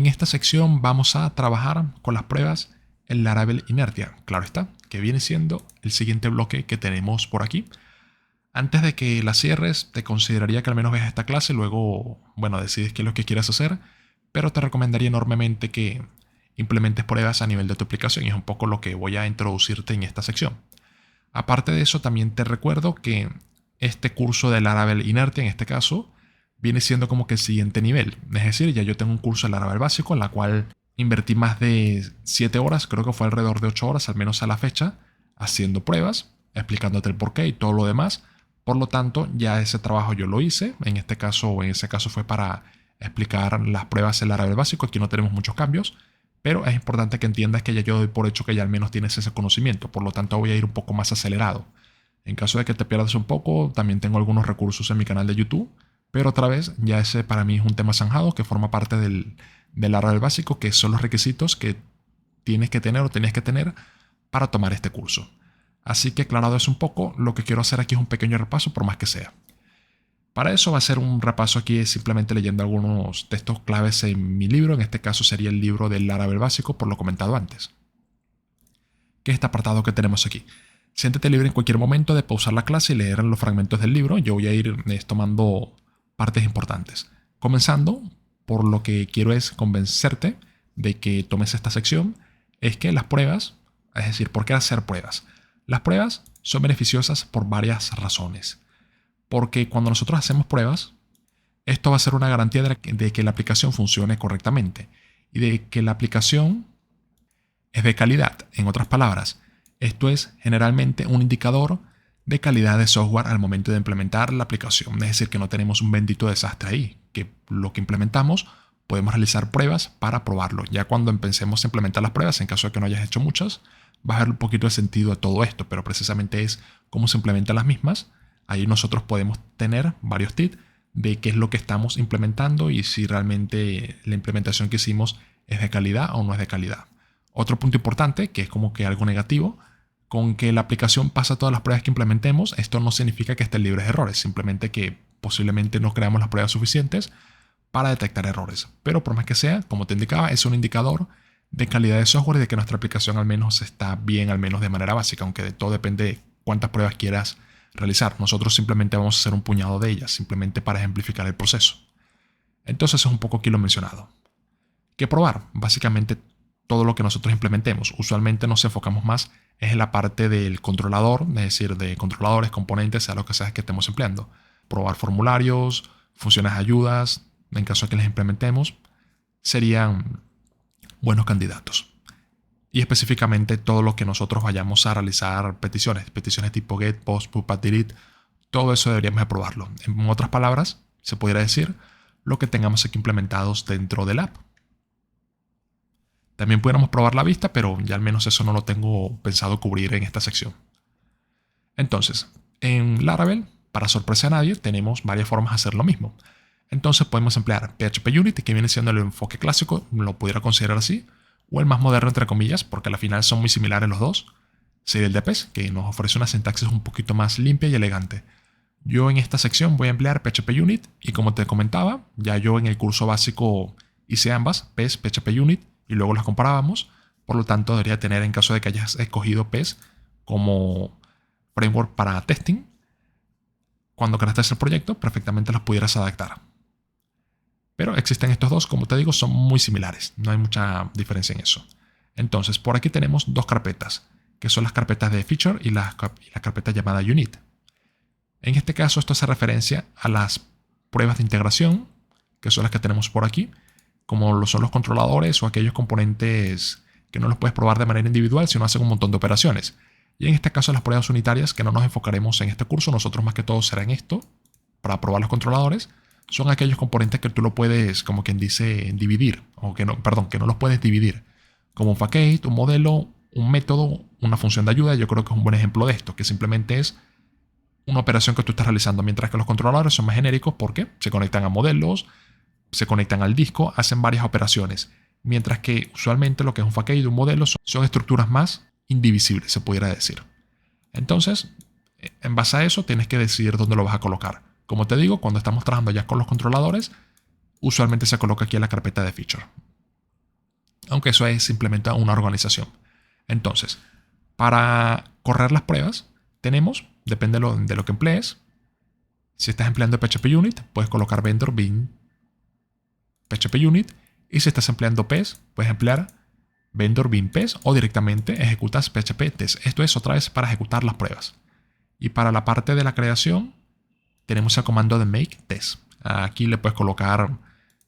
En esta sección vamos a trabajar con las pruebas en Laravel Inertia, claro está, que viene siendo el siguiente bloque que tenemos por aquí. Antes de que la cierres, te consideraría que al menos veas esta clase, luego, bueno, decides qué es lo que quieres hacer, pero te recomendaría enormemente que implementes pruebas a nivel de tu aplicación y es un poco lo que voy a introducirte en esta sección. Aparte de eso, también te recuerdo que este curso de Laravel Inertia, en este caso, viene siendo como que el siguiente nivel. Es decir, ya yo tengo un curso de Laravel básico en la cual invertí más de 7 horas, creo que fue alrededor de 8 horas, al menos a la fecha, haciendo pruebas, explicándote el porqué y todo lo demás. Por lo tanto, ya ese trabajo yo lo hice. En este caso, o en ese caso fue para explicar las pruebas en Laravel básico. Aquí no tenemos muchos cambios, pero es importante que entiendas que ya yo doy por hecho que ya al menos tienes ese conocimiento. Por lo tanto, voy a ir un poco más acelerado. En caso de que te pierdas un poco, también tengo algunos recursos en mi canal de YouTube. Pero otra vez, ya ese para mí es un tema zanjado que forma parte del Laravel básico, que son los requisitos que tienes que tener o tenías que tener para tomar este curso. Así que aclarado eso un poco, lo que quiero hacer aquí es un pequeño repaso por más que sea. Para eso va a ser un repaso aquí simplemente leyendo algunos textos claves en mi libro, en este caso sería el libro del Laravel básico por lo comentado antes. ¿Qué es este apartado que tenemos aquí? Siéntete libre en cualquier momento de pausar la clase y leer los fragmentos del libro. Yo voy a ir tomando partes importantes. Comenzando por lo que quiero es convencerte de que tomes esta sección, es que las pruebas, es decir, ¿por qué hacer pruebas? Las pruebas son beneficiosas por varias razones. Porque cuando nosotros hacemos pruebas, esto va a ser una garantía de que la aplicación funcione correctamente y de que la aplicación es de calidad. En otras palabras, esto es generalmente un indicador de calidad de software al momento de implementar la aplicación. Es decir, que no tenemos un bendito desastre ahí, que lo que implementamos podemos realizar pruebas para probarlo. Ya cuando empecemos a implementar las pruebas, en caso de que no hayas hecho muchas, vas a ver un poquito de sentido de todo esto, pero precisamente es cómo se implementan las mismas. Ahí nosotros podemos tener varios tips de qué es lo que estamos implementando y si realmente la implementación que hicimos es de calidad o no es de calidad. Otro punto importante, que es como que algo negativo, con que la aplicación pasa todas las pruebas que implementemos, esto no significa que estén libres de errores, simplemente que posiblemente no creamos las pruebas suficientes para detectar errores. Pero por más que sea, como te indicaba, es un indicador de calidad de software y de que nuestra aplicación al menos está bien, al menos de manera básica, aunque de todo depende de cuántas pruebas quieras realizar. Nosotros simplemente vamos a hacer un puñado de ellas, simplemente para ejemplificar el proceso. Entonces es un poco aquí lo mencionado. ¿Qué probar? Básicamente todo lo que nosotros implementemos. Usualmente nos enfocamos más en la parte del controlador, es decir, de controladores, componentes, sea lo que sea que estemos empleando. Probar formularios, funciones ayudas, en caso de que las implementemos, serían buenos candidatos. Y específicamente todo lo que nosotros vayamos a realizar peticiones tipo get, post, push, pad, delete, todo eso deberíamos aprobarlo. En otras palabras, se podría decir lo que tengamos aquí implementados dentro del app. También pudiéramos probar la vista, pero ya al menos eso no lo tengo pensado cubrir en esta sección. Entonces, en Laravel, para sorpresa de nadie, tenemos varias formas de hacer lo mismo. Entonces podemos emplear PHP Unit, que viene siendo el enfoque clásico, lo pudiera considerar así, o el más moderno entre comillas, porque al final son muy similares los dos, sería el de PES, que nos ofrece una sintaxis un poquito más limpia y elegante. Yo en esta sección voy a emplear PHP Unit, y como te comentaba, ya yo en el curso básico hice ambas, PES, PHP Unit, y luego las comparábamos. Por lo tanto, debería tener, en caso de que hayas escogido PES como framework para testing, cuando creaste el proyecto, perfectamente los pudieras adaptar. Pero existen estos dos, como te digo, son muy similares. No hay mucha diferencia en eso. Entonces, por aquí tenemos dos carpetas, que son las carpetas de feature y la carpeta llamada unit. En este caso, esto hace referencia a las pruebas de integración, que son las que tenemos por aquí, como lo son los controladores o aquellos componentes que no los puedes probar de manera individual, sino hacen un montón de operaciones. Y en este caso las pruebas unitarias, que no nos enfocaremos en este curso, nosotros más que todo será en esto, para probar los controladores, son aquellos componentes que tú lo puedes, como quien dice, dividir, o que no, perdón, que no los puedes dividir, como un facade, un modelo, un método, una función de ayuda. Yo creo que es un buen ejemplo de esto, que simplemente es una operación que tú estás realizando, mientras que los controladores son más genéricos porque se conectan a modelos, se conectan al disco, hacen varias operaciones, mientras que usualmente lo que es un facade y un modelo son estructuras más indivisibles, se pudiera decir. Entonces, en base a eso, tienes que decidir dónde lo vas a colocar. Como te digo, cuando estamos trabajando ya con los controladores, usualmente se coloca aquí en la carpeta de feature. aunque eso es simplemente una organización. Entonces, para correr las pruebas, tenemos, depende de lo que emplees. Si estás empleando PHP Unit, puedes colocar vendor bin PHP Unit. Y si estás empleando PES, puedes emplear vendor bin PES o directamente ejecutas PHP test. Esto es otra vez para ejecutar las pruebas. Y para la parte de la creación, tenemos el comando de make test. Aquí le puedes colocar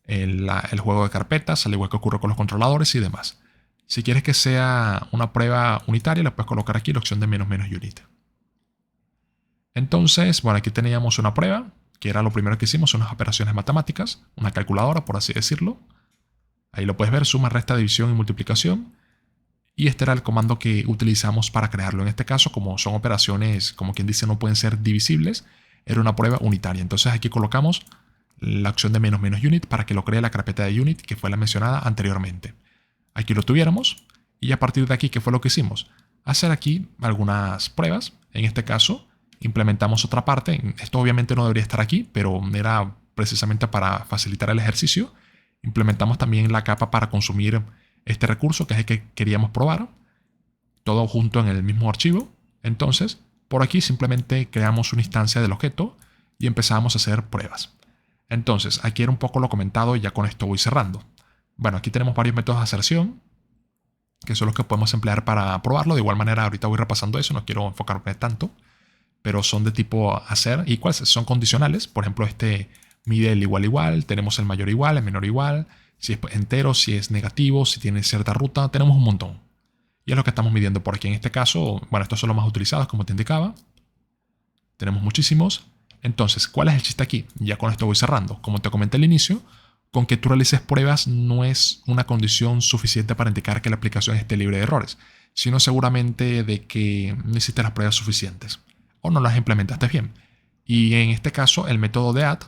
el juego de carpetas, al igual que ocurre con los controladores y demás. Si quieres que sea una prueba unitaria, le puedes colocar aquí la opción de "-unit". Entonces, bueno, aquí teníamos una prueba, que era lo primero que hicimos, unas operaciones matemáticas, una calculadora, por así decirlo. Ahí lo puedes ver, suma, resta, división y multiplicación. Y este era el comando que utilizamos para crearlo. En este caso, como son operaciones, como quien dice, no pueden ser divisibles, era una prueba unitaria. Entonces aquí colocamos la opción de "-unit" para que lo cree la carpeta de unit, que fue la mencionada anteriormente. Aquí lo tuviéramos, y a partir de aquí, ¿qué fue lo que hicimos? Hacer aquí algunas pruebas. En este caso, implementamos otra parte. Esto obviamente no debería estar aquí, pero era precisamente para facilitar el ejercicio. Implementamos también la capa para consumir este recurso, que es el que queríamos probar, todo junto en el mismo archivo. Entonces, por aquí simplemente creamos una instancia del objeto y empezamos a hacer pruebas. Entonces, aquí era un poco lo comentado y ya con esto voy cerrando. Bueno, aquí tenemos varios métodos de aserción, que son los que podemos emplear para probarlo. De igual manera, ahorita voy repasando eso, no quiero enfocarme tanto, pero son de tipo hacer y cuáles son condicionales. Por ejemplo, este mide el igual, tenemos el mayor igual, el menor igual, si es entero, si es negativo, si tiene cierta ruta, tenemos un montón. Y es lo que estamos midiendo por aquí. En este caso, bueno, estos son los más utilizados, como te indicaba. Tenemos muchísimos. Entonces, ¿cuál es el chiste aquí? Ya con esto voy cerrando. Como te comenté al inicio, con que tú realices pruebas no es una condición suficiente para indicar que la aplicación esté libre de errores, sino seguramente de que no hiciste las pruebas suficientes o no las implementaste bien. Y en este caso, el método de add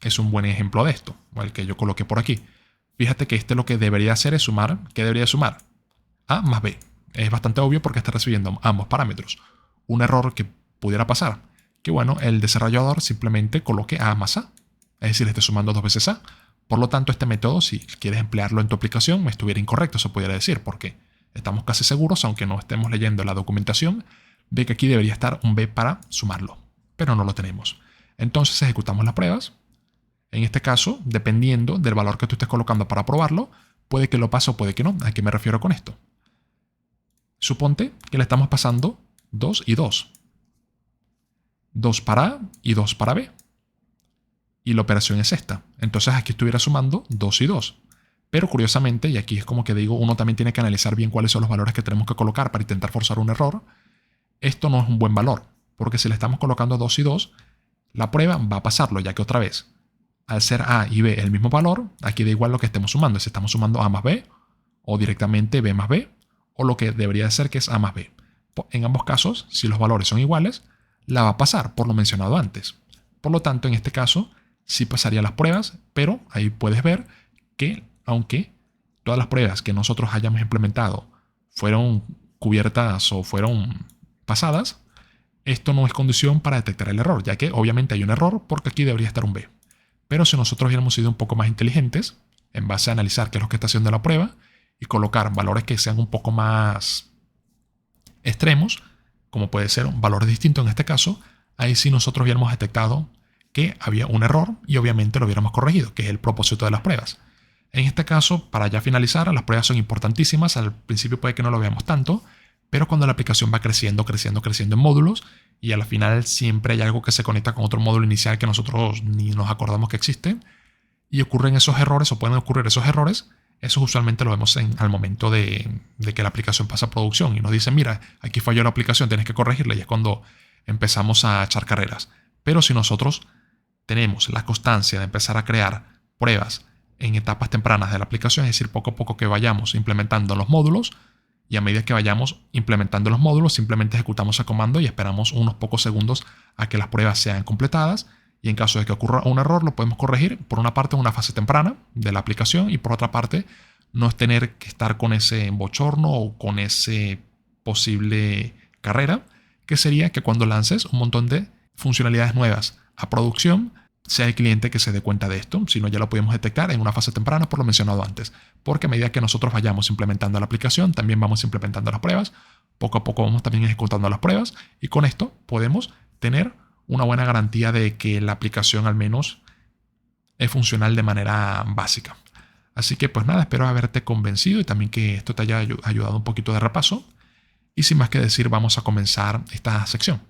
es un buen ejemplo de esto, o el que yo coloqué por aquí. Fíjate que lo que debería hacer es sumar. ¿Qué debería sumar? A más B. Es bastante obvio porque está recibiendo ambos parámetros. Un error que pudiera pasar, que bueno, el desarrollador simplemente coloque A más A. Es decir, esté sumando 2 veces A. Por lo tanto, este método, si quieres emplearlo en tu aplicación, estuviera incorrecto, se pudiera decir, porque estamos casi seguros, aunque no estemos leyendo la documentación, de que aquí debería estar un B para sumarlo, pero no lo tenemos. Entonces ejecutamos las pruebas. En este caso, dependiendo del valor que tú estés colocando para probarlo, puede que lo pase o puede que no. ¿A qué me refiero con esto? Suponte que le estamos pasando 2 y 2. 2 para A y 2 para B. Y la operación es esta. Entonces aquí estuviera sumando 2 y 2. Pero curiosamente, y aquí es como que digo, uno también tiene que analizar bien cuáles son los valores que tenemos que colocar para intentar forzar un error. Esto no es un buen valor, porque si le estamos colocando 2 y 2, la prueba va a pasarlo, ya que otra vez, al ser A y B el mismo valor, aquí da igual lo que estemos sumando, si estamos sumando A más B, o directamente B más B, o lo que debería ser que es A más B. En ambos casos, si los valores son iguales, la va a pasar, por lo mencionado antes. Por lo tanto, en este caso, sí pasaría las pruebas, pero ahí puedes ver que, aunque todas las pruebas que nosotros hayamos implementado fueron cubiertas o fueron pasadas, esto no es condición para detectar el error, ya que obviamente hay un error porque aquí debería estar un B. Pero si nosotros hubiéramos sido un poco más inteligentes, en base a analizar qué es lo que está haciendo la prueba y colocar valores que sean un poco más extremos, como puede ser valores distintos en este caso, ahí sí nosotros hubiéramos detectado que había un error y obviamente lo hubiéramos corregido, que es el propósito de las pruebas. En este caso, para ya finalizar, las pruebas son importantísimas. Al principio puede que no lo veamos tanto, pero cuando la aplicación va creciendo en módulos y al final siempre hay algo que se conecta con otro módulo inicial que nosotros ni nos acordamos que existe y ocurren esos errores o pueden ocurrir esos errores, eso usualmente lo vemos al momento de que la aplicación pasa a producción y nos dicen, mira, aquí falló la aplicación, tienes que corregirla, y es cuando empezamos a echar carreras. Pero si nosotros tenemos la constancia de empezar a crear pruebas en etapas tempranas de la aplicación, es decir, poco a poco que vayamos implementando los módulos, y a medida que vayamos implementando los módulos, simplemente ejecutamos el comando y esperamos unos pocos segundos a que las pruebas sean completadas, y en caso de que ocurra un error lo podemos corregir, por una parte en una fase temprana de la aplicación y por otra parte no es tener que estar con ese bochorno o con ese posible carrera, que sería que cuando lances un montón de funcionalidades nuevas a producción, sea el cliente que se dé cuenta de esto, sino ya lo podemos detectar en una fase temprana por lo mencionado antes, porque a medida que nosotros vayamos implementando la aplicación, también vamos implementando las pruebas, poco a poco vamos también ejecutando las pruebas y con esto podemos tener una buena garantía de que la aplicación al menos es funcional de manera básica. Así que pues nada, espero haberte convencido y también que esto te haya ayudado un poquito de repaso. Y sin más que decir, vamos a comenzar esta sección.